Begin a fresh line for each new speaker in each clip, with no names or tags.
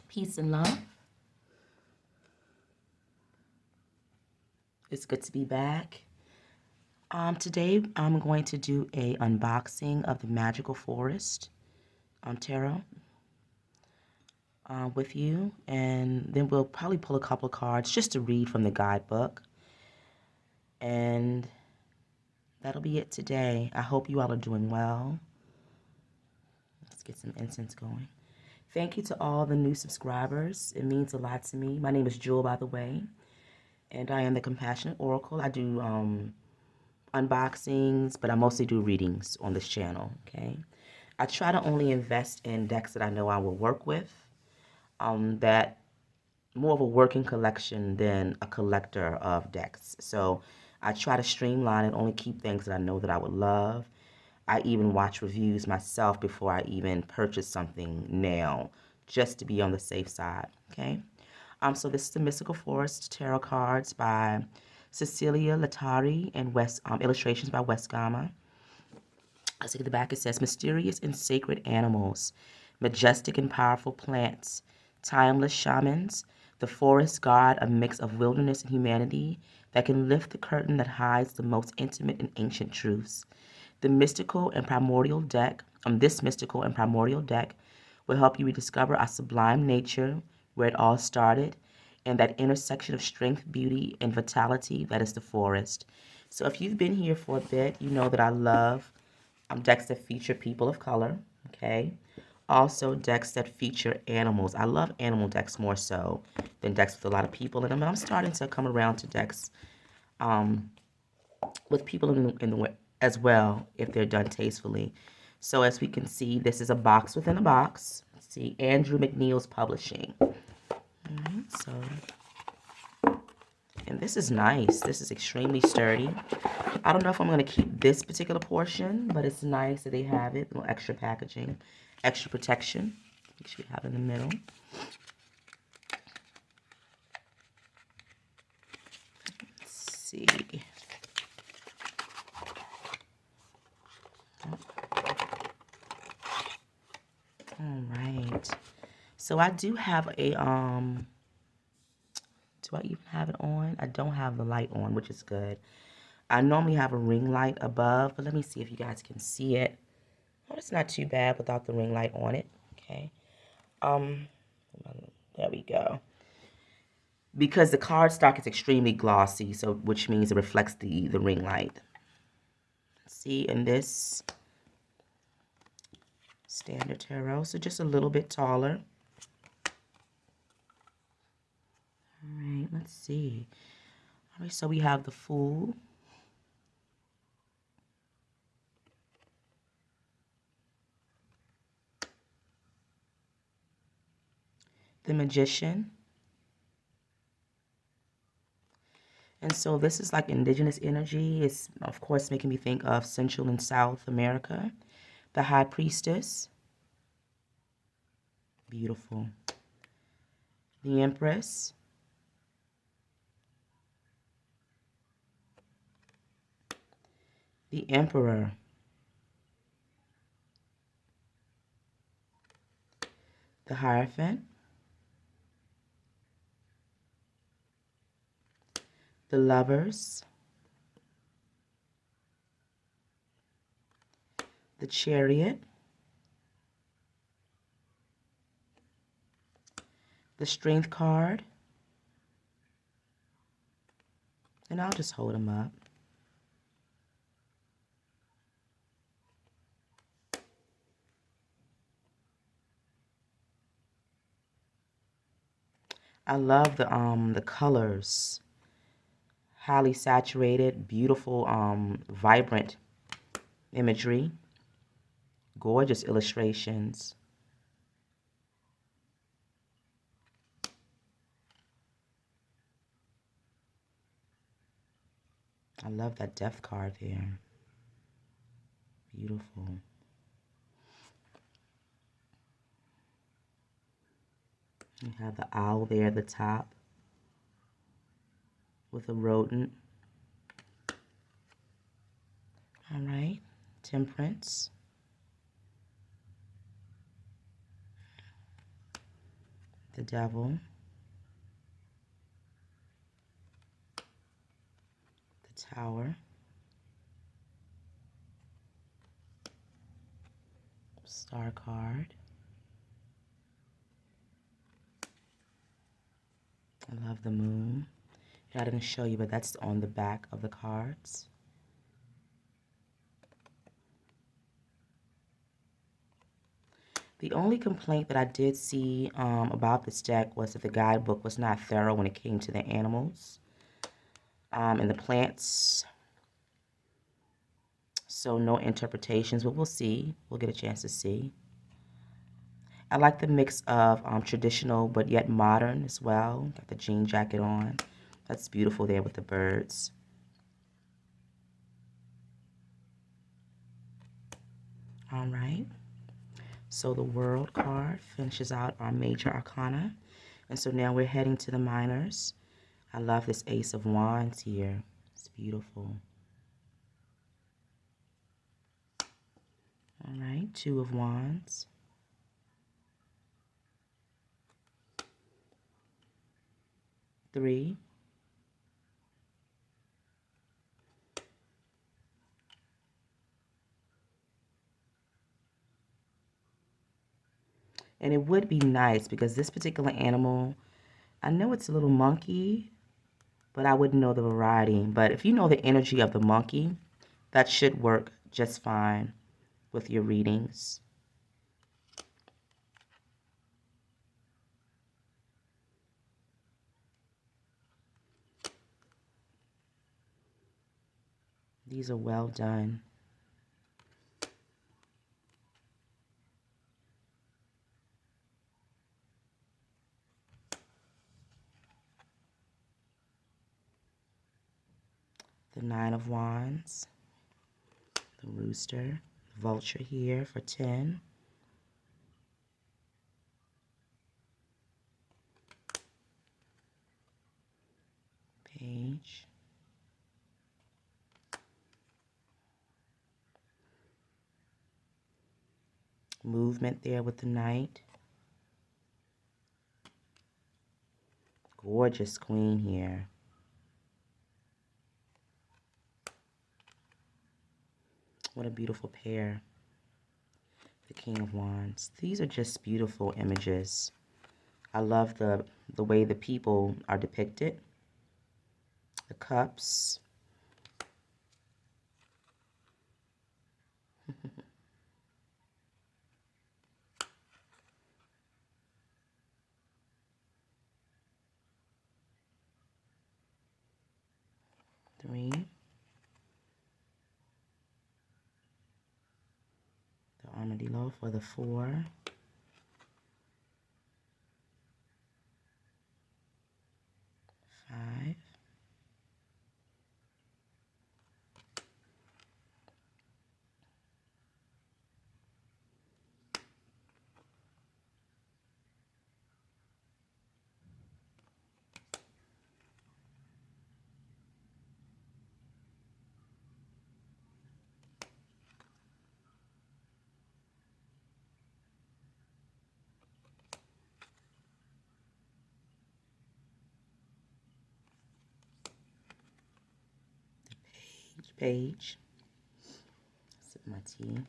Peace and love. It's good to be back. Today I'm going to do a unboxing of the Magical Forest tarot with you, and then we'll probably pull a couple of cards just to read from the guidebook, and that'll be it today. I hope you all are doing well. Let's get some incense going. Thank you to all the new subscribers. It means a lot to me. My name is Jewel, by the way, and I am the Compassionate Oracle. I do unboxings, but I mostly do readings on this channel, okay? I try to only invest in decks that I know I will work with, that more of a working collection than a collector of decks. So I try to streamline and only keep things that I know that I would love. I even watch reviews myself before I even purchase something now, just to be on the safe side, okay? So this is the Mystical Forest Tarot cards by Cecilia Latari and illustrations by West Gama. Let's look at the back. It says, mysterious and sacred animals, majestic and powerful plants, timeless shamans, the forest guard, a mix of wilderness and humanity that can lift the curtain that hides the most intimate and ancient truths. This mystical and primordial deck will help you rediscover our sublime nature, where it all started, and that intersection of strength, beauty, and vitality that is the forest. So if you've been here for a bit, you know that I love decks that feature people of color, okay? Also, decks that feature animals. I love animal decks more so than decks with a lot of people in them. And I'm starting to come around to decks with people in the as well, if they're done tastefully. So as we can see, this is a box within a box. Let's see, Andrew McNeil's Publishing. So, and this is nice. This is extremely sturdy. I don't know if I'm going to keep this particular portion, but it's nice that they have it. A little extra packaging, extra protection. Make sure you have it in the middle. Let's see. All right. So I do have a, do I even have it on? I don't have the light on, which is good. I normally have a ring light above, but let me see if you guys can see it. Oh, it's not too bad without the ring light on it. Okay. There we go. Because the cardstock is extremely glossy, so which means it reflects the ring light. See, in this standard tarot, so just a little bit taller. All right, let's see. All right, so we have the Fool, the Magician, and so this is like indigenous energy. It's, of course, making me think of Central and South America. The High Priestess, beautiful. The Empress, the Emperor, the Hierophant, the Lovers, the Chariot, the Strength card, and I'll just hold them up. I love the colors. Highly saturated, beautiful, vibrant imagery. Gorgeous illustrations. I love that Death card there. Beautiful. You have the owl there at the top with a rodent. All right, Temperance. the devil, the tower, star card. I love the moon. I didn't show you, but that's on the back of the cards. The only complaint that I did see about this deck was that the guidebook was not thorough when it came to the animals and the plants. So no interpretations, but we'll see. We'll get a chance to see. I like the mix of traditional but yet modern as well. Got the jean jacket on. That's beautiful there with the birds. All right. So the World card finishes out our major arcana. And so now we're heading to the minors. I love this Ace of Wands here. It's beautiful. All right, Two of Wands. Three. And it would be nice because this particular animal, I know it's a little monkey, but I wouldn't know the variety. But if you know the energy of the monkey, that should work just fine with your readings. These are well done. The Nine of Wands, the Rooster, the Vulture here for 10. Page. Movement there with the Knight. Gorgeous Queen here. What a beautiful pair. The King of Wands. These are just beautiful images. I love the way the people are depicted. The cups. Three. The armadillo for the 4. 5. Page. Sip my tea.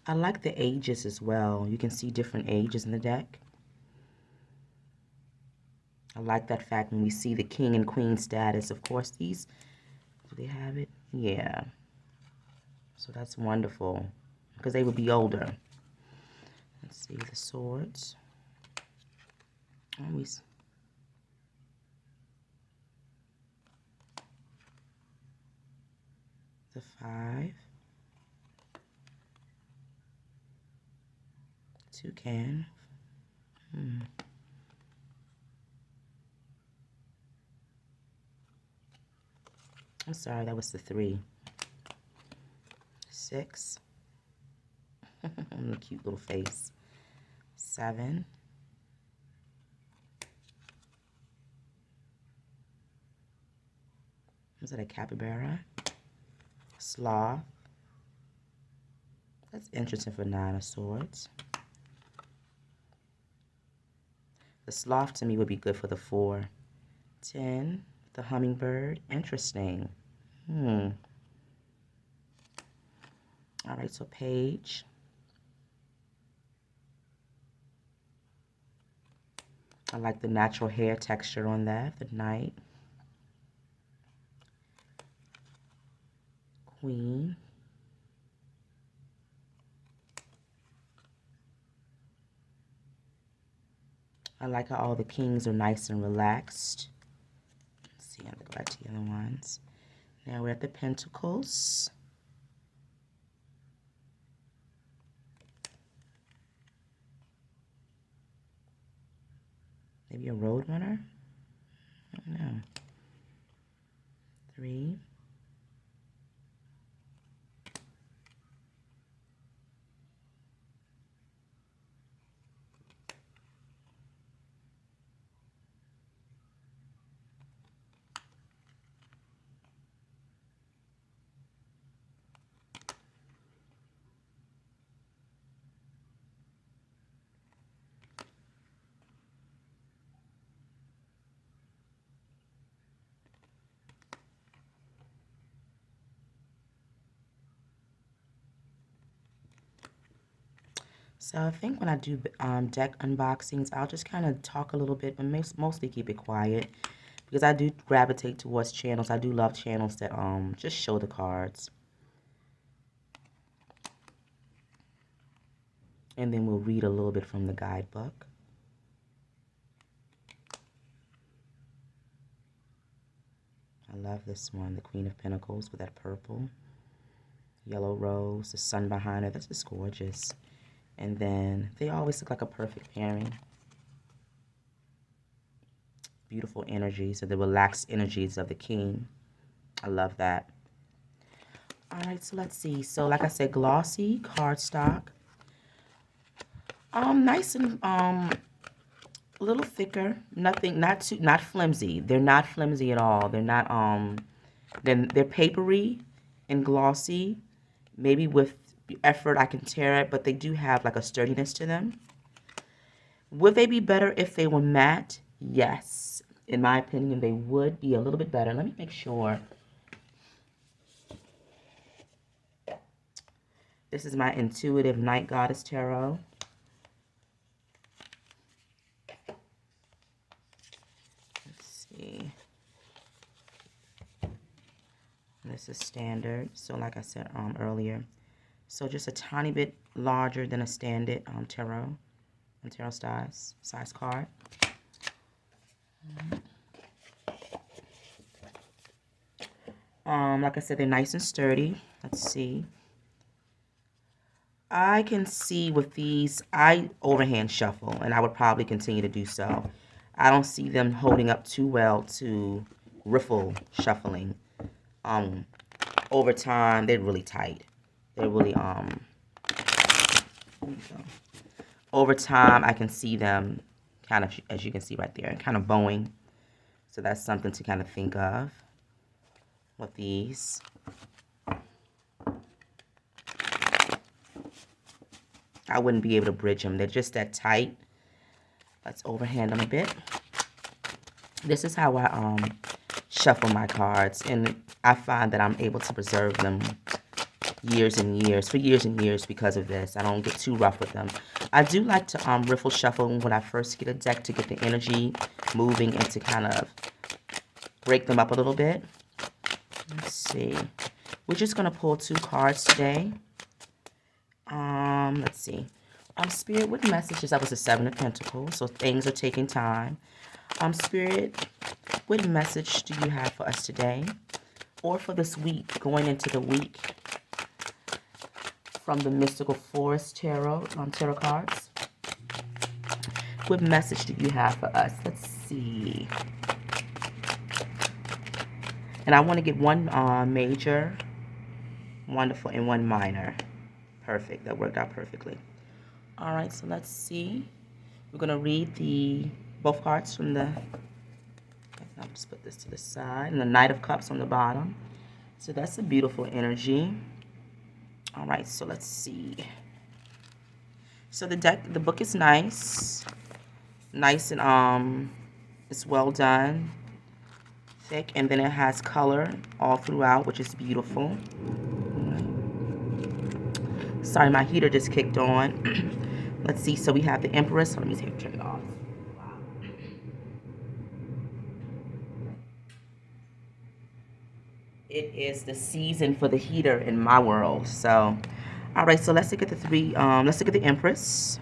I like the ages as well. You can see different ages in the deck. I like that fact when we see the king and queen status. Of course, these, do they have it? Yeah. So that's wonderful because they would be older. Let's see the swords. Always. The 5. Toucan. I'm sorry, that was the 3. 6. The cute little face. 7. Is it a capybara? Sloth. That's interesting for 9 of Swords. The sloth to me would be good for the 4. 10. The hummingbird. Interesting. All right, so page. I like the natural hair texture on that. The knight. Queen. I like how all the kings are nice and relaxed. Let's see, I'm going to go back to the other ones. Now we're at the pentacles. Maybe a road runner? I don't know. 3. So I think when I do deck unboxings, I'll just kind of talk a little bit, but mostly keep it quiet because I do gravitate towards channels. I do love channels that just show the cards. And then we'll read a little bit from the guidebook. I love this one, the Queen of Pentacles with that purple. Yellow rose, the sun behind her. That's just gorgeous. And then they always look like a perfect pairing. Beautiful energies, so the relaxed energies of the king. I love that. All right, so let's see. So like I said, glossy cardstock. Nice and a little thicker. Nothing, not flimsy. They're not flimsy at all. They're not then they're papery and glossy. Maybe with effort I can tear it, but they do have like a sturdiness to them. Would they be better if they were matte? Yes. In my opinion, they would be a little bit better. Let me make sure. This is my Intuitive Night Goddess Tarot. Let's see. This is standard. So like I said earlier. So just a tiny bit larger than a standard tarot size card. Like I said, they're nice and sturdy. Let's see. I can see with these, I overhand shuffle, and I would probably continue to do so. I don't see them holding up too well to riffle shuffling. Over time, they're really tight. They're really, over time, I can see them kind of, as you can see right there, kind of bowing. So that's something to kind of think of with these. I wouldn't be able to bridge them. They're just that tight. Let's overhand them a bit. This is how I shuffle my cards, and I find that I'm able to preserve them for years and years because of this. I don't get too rough with them. I do like to riffle shuffle when I first get a deck to get the energy moving and to kind of break them up a little bit. Let's see. We're just going to pull 2 cards today. Let's see. Spirit, what messages? That was a 7 of Pentacles, so things are taking time. Spirit, what message do you have for us today? Or for this week, going into the week? From the Mystical Forest Tarot, tarot cards. What message do you have for us? Let's see. And I want to get one major, wonderful, and one minor. Perfect. That worked out perfectly. All right, so let's see. We're going to read both cards from the I'll just put this to the side. And the Knight of Cups on the bottom. So that's a beautiful energy. All right, so let's see. So the book is nice. Nice and it's well done. Thick, and then it has color all throughout, which is beautiful. Sorry, my heater just kicked on. Let's see. So we have the Empress. So let me turn it off. It is the season for the heater in my world. So, all right. So let's look at the three. Let's look at the Empress.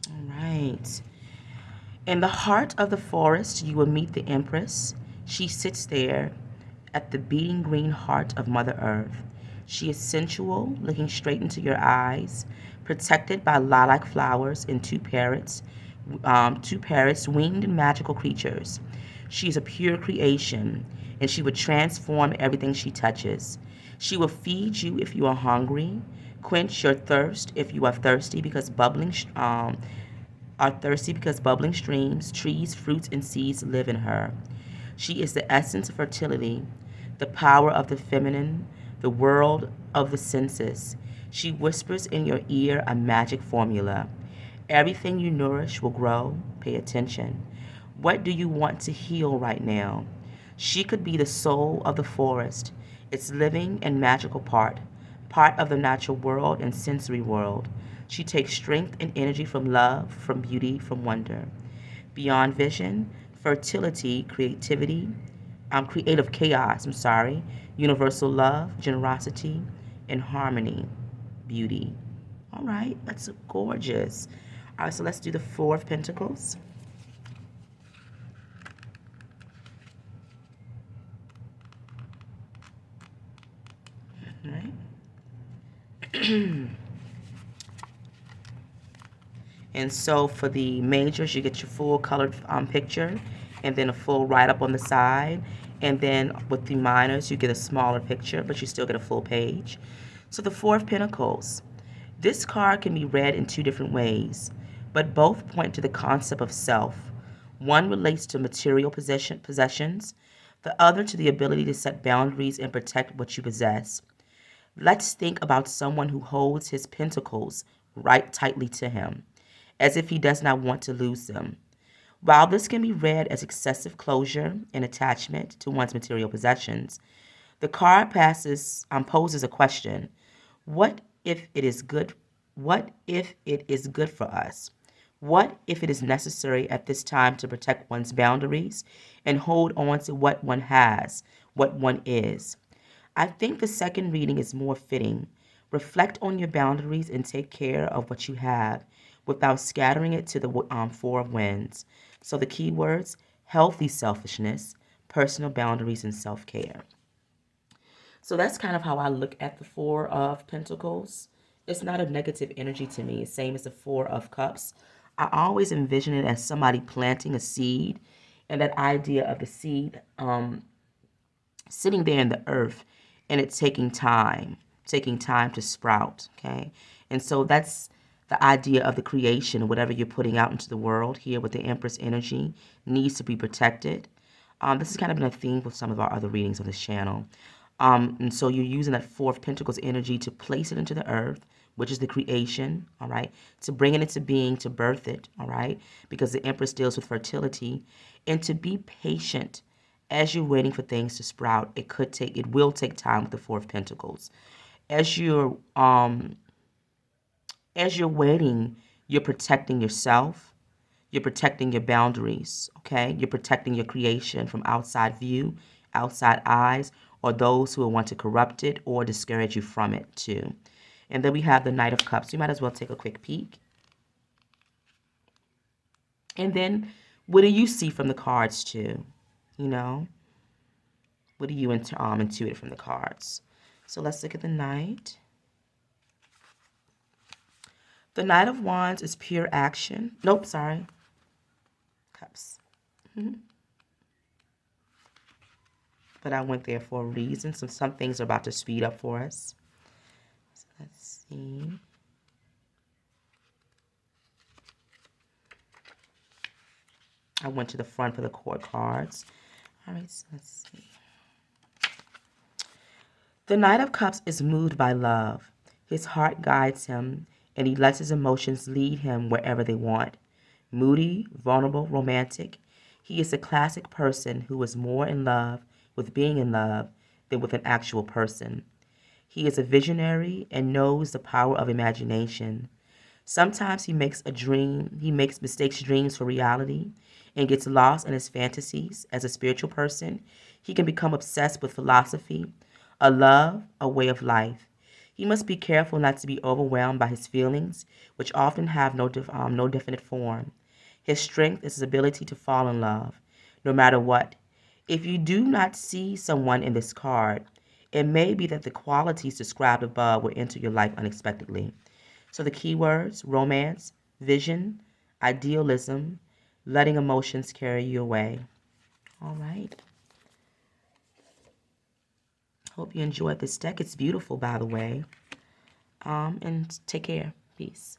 All right. In the heart of the forest, you will meet the Empress. She sits there at the beating green heart of Mother Earth. She is sensual, looking straight into your eyes, protected by lilac flowers and two parrots, winged magical creatures. She is a pure creation, and she would transform everything she touches. She will feed you if you are hungry, quench your thirst if you are thirsty, because bubbling streams, trees, fruits, and seeds live in her. She is the essence of fertility, the power of the feminine, the world of the senses. She whispers in your ear a magic formula. Everything you nourish will grow. Pay attention. What do you want to heal right now? She could be the soul of the forest, its living and magical part of the natural world and sensory world. She takes strength and energy from love, from beauty, from wonder. Beyond vision, fertility, creative chaos, universal love, generosity, and harmony, beauty. All right, that's gorgeous. All right, so let's do the Four of Pentacles. All right. And so for the majors, you get your full colored picture and then a full write-up on the side. And then with the minors, you get a smaller picture, but you still get a full page. So the Four of Pentacles. This card can be read in two different ways, but both point to the concept of self. One relates to material possessions, the other to the ability to set boundaries and protect what you possess. Let's think about someone who holds his pentacles right tightly to him, as if he does not want to lose them. While this can be read as excessive closure and attachment to one's material possessions, the card poses a question. What if it is good? What if it is good for us? What if it is necessary at this time to protect one's boundaries and hold on to what one has, what one is? I think the second reading is more fitting. Reflect on your boundaries and take care of what you have without scattering it to the Four of Wands. So the key words, healthy selfishness, personal boundaries, and self-care. So that's kind of how I look at the Four of Pentacles. It's not a negative energy to me. It's same as the Four of Cups. I always envision it as somebody planting a seed, and that idea of the seed sitting there in the earth and it's taking time to sprout, okay? And so that's the idea of the creation, whatever you're putting out into the world here with the Empress energy needs to be protected. This has kind of been a theme with some of our other readings on this channel. And so you're using that Four of Pentacles energy to place it into the earth, which is the creation, all right? To bring it into being, to birth it, all right? Because the Empress deals with fertility. And to be patient as you're waiting for things to sprout. It will take time with the Four of Pentacles. As you're waiting, you're protecting yourself. You're protecting your boundaries, okay? You're protecting your creation from outside view, outside eyes, or those who will want to corrupt it or discourage you from it too. And then we have the Knight of Cups. You might as well take a quick peek. And then what do you see from the cards too? You know? What do you intuit from the cards? So let's look at the Knight. The Knight of Wands is pure action. Nope, sorry. Cups. But I went there for a reason. So some things are about to speed up for us. So let's see. I went to the front for the court cards. All right, so let's see. The Knight of Cups is moved by love. His heart guides him, and he lets his emotions lead him wherever they want. Moody, vulnerable, romantic, he is a classic person who is more in love with being in love than with an actual person. He is a visionary and knows the power of imagination. Sometimes he makes mistakes dreams for reality and gets lost in his fantasies. As a spiritual person, he can become obsessed with philosophy, a love, a way of life. He must be careful not to be overwhelmed by his feelings, which often have no definite form. His strength is his ability to fall in love, no matter what. If you do not see someone in this card, it may be that the qualities described above will enter your life unexpectedly. So the keywords: romance, vision, idealism, letting emotions carry you away. All right. Hope you enjoyed this deck. It's beautiful, by the way. And take care. Peace.